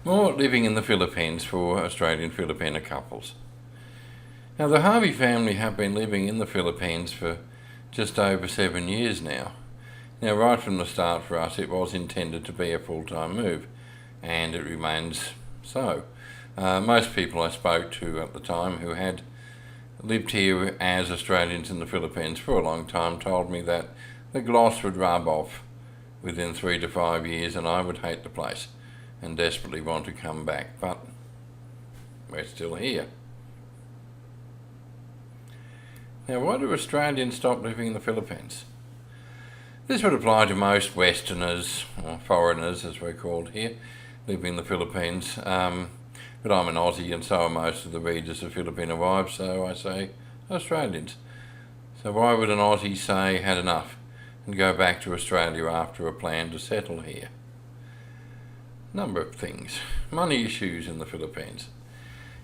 More living in the Philippines for Australian Filipina couples. Now, the Harvie family have been living in the Philippines for just over 7 years now. Now, right from the start for us, it was intended to be a full-time move, and it remains so. Most people I spoke to at the time who had lived here as Australians in the Philippines for a long time told me that the gloss would rub off within 3 to 5 years and I would hate the place and desperately want to come back, but we're still here. Now, why do Australians stop living in the Philippines? This would apply to most Westerners, or foreigners as we're called here, living in the Philippines. But I'm an Aussie and so are most of the readers of FilipinaWives, so I say Australians. So why would an Aussie say had enough and go back to Australia after a plan to settle here? Number of things. Money issues in the Philippines.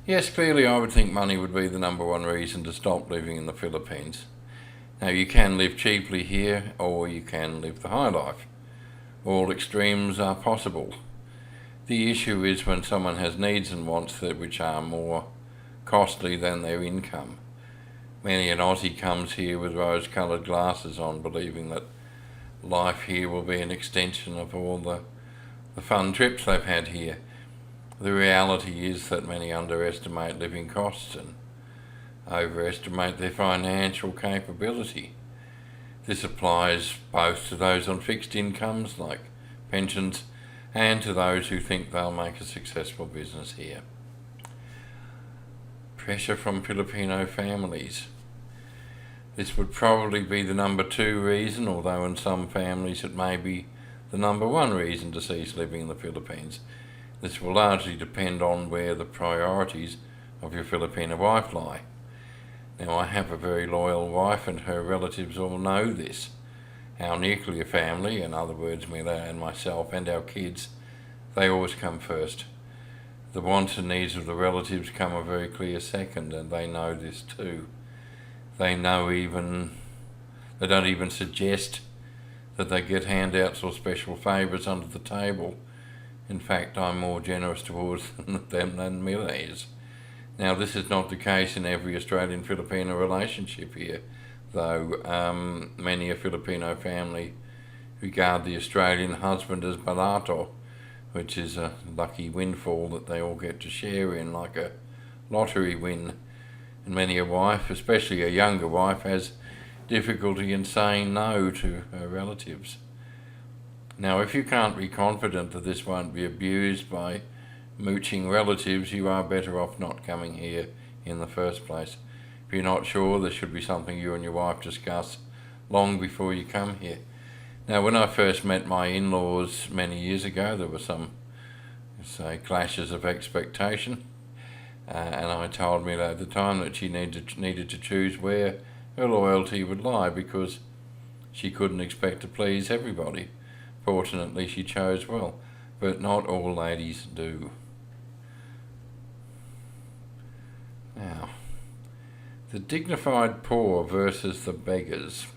Yes, clearly I would think money would be the number one reason to stop living in the Philippines. Now, you can live cheaply here or you can live the high life. All extremes are possible. The issue is when someone has needs and wants that which are more costly than their income. Many an Aussie comes here with rose-coloured glasses on, believing that life here will be an extension of all the fun trips they've had here. The reality is that many underestimate living costs and overestimate their financial capability. This applies both to those on fixed incomes like pensions and to those who think they'll make a successful business here. Pressure from Filipino families. This would probably be the number 2 reason, although in some families it may be the number 1 reason to cease living in the Philippines. This will largely depend on where the priorities of your Filipina wife lie. Now, I have a very loyal wife and her relatives all know this. Our nuclear family, in other words Mila and myself and our kids, they always come first. The wants and needs of the relatives come a very clear second, and they know this too. They don't even suggest that they get handouts or special favours under the table. In fact, I'm more generous towards them than Mila is. Now, this is not the case in every Australian-Filipino relationship here, though many a Filipino family regard the Australian husband as barato, which is a lucky windfall that they all get to share in, like a lottery win. And many a wife, especially a younger wife, has difficulty in saying no to her relatives. Now, if you can't be confident that this won't be abused by mooching relatives, you are better off not coming here in the first place. If you're not sure, this should be something you and your wife discuss long before you come here. Now, when I first met my in-laws many years ago, there were some, clashes of expectation. And I told Mila at the time that she needed to choose where her loyalty would lie, because she couldn't expect to please everybody. Fortunately, she chose well, but not all ladies do. Now, the dignified poor versus the beggars.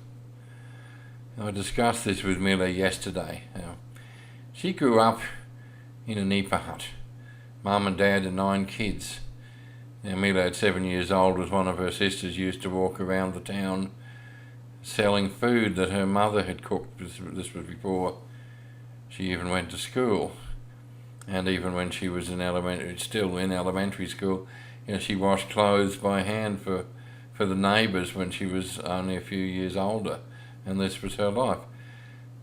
I discussed this with Mila yesterday. Now, she grew up in a nipa hut. Mum and Dad and 9 kids. Now, Mila at 7 years old was one of her sisters used to walk around the town selling food that her mother had cooked. This was before she even went to school. And even when she was still in elementary school, she washed clothes by hand for the neighbours when she was only a few years older, and this was her life.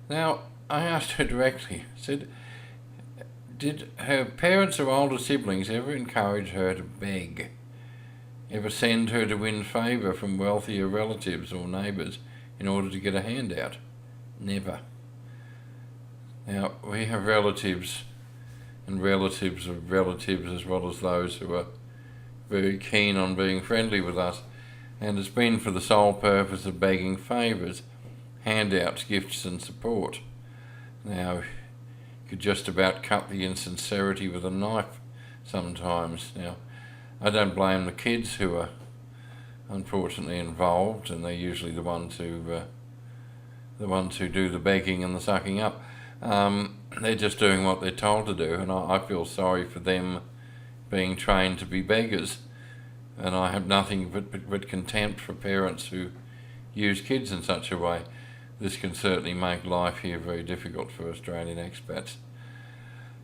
Now, I asked her directly, I said, did her parents or older siblings ever encourage her to beg? Ever send her to win favour from wealthier relatives or neighbours in order to get a handout? Never. Now, we have relatives and relatives of relatives, as well as those who are very keen on being friendly with us, and it's been for the sole purpose of begging favours, handouts, gifts and support. Now, you could just about cut the insincerity with a knife sometimes. Now, I don't blame the kids who are unfortunately involved, and they're usually the ones who do the begging and the sucking up. they're just doing what they're told to do, and I feel sorry for them being trained to be beggars. And I have nothing but contempt for parents who use kids in such a way. This can certainly make life here very difficult for Australian expats.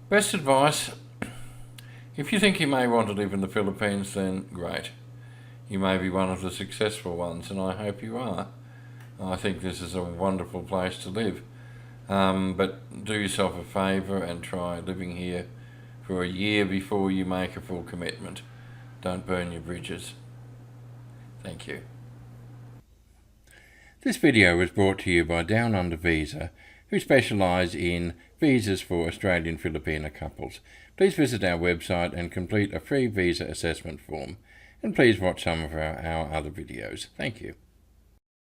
Best advice, if you think you may want to live in the Philippines, then great. You may be one of the successful ones, and I hope you are. I think this is a wonderful place to live. But do yourself a favour and try living here for a year before you make a full commitment. Don't burn your bridges. Thank you. This video was brought to you by Down Under Visa, who specialise in visas for Australian Filipina couples. Please visit our website and complete a free visa assessment form. And please watch some of our other videos. Thank you.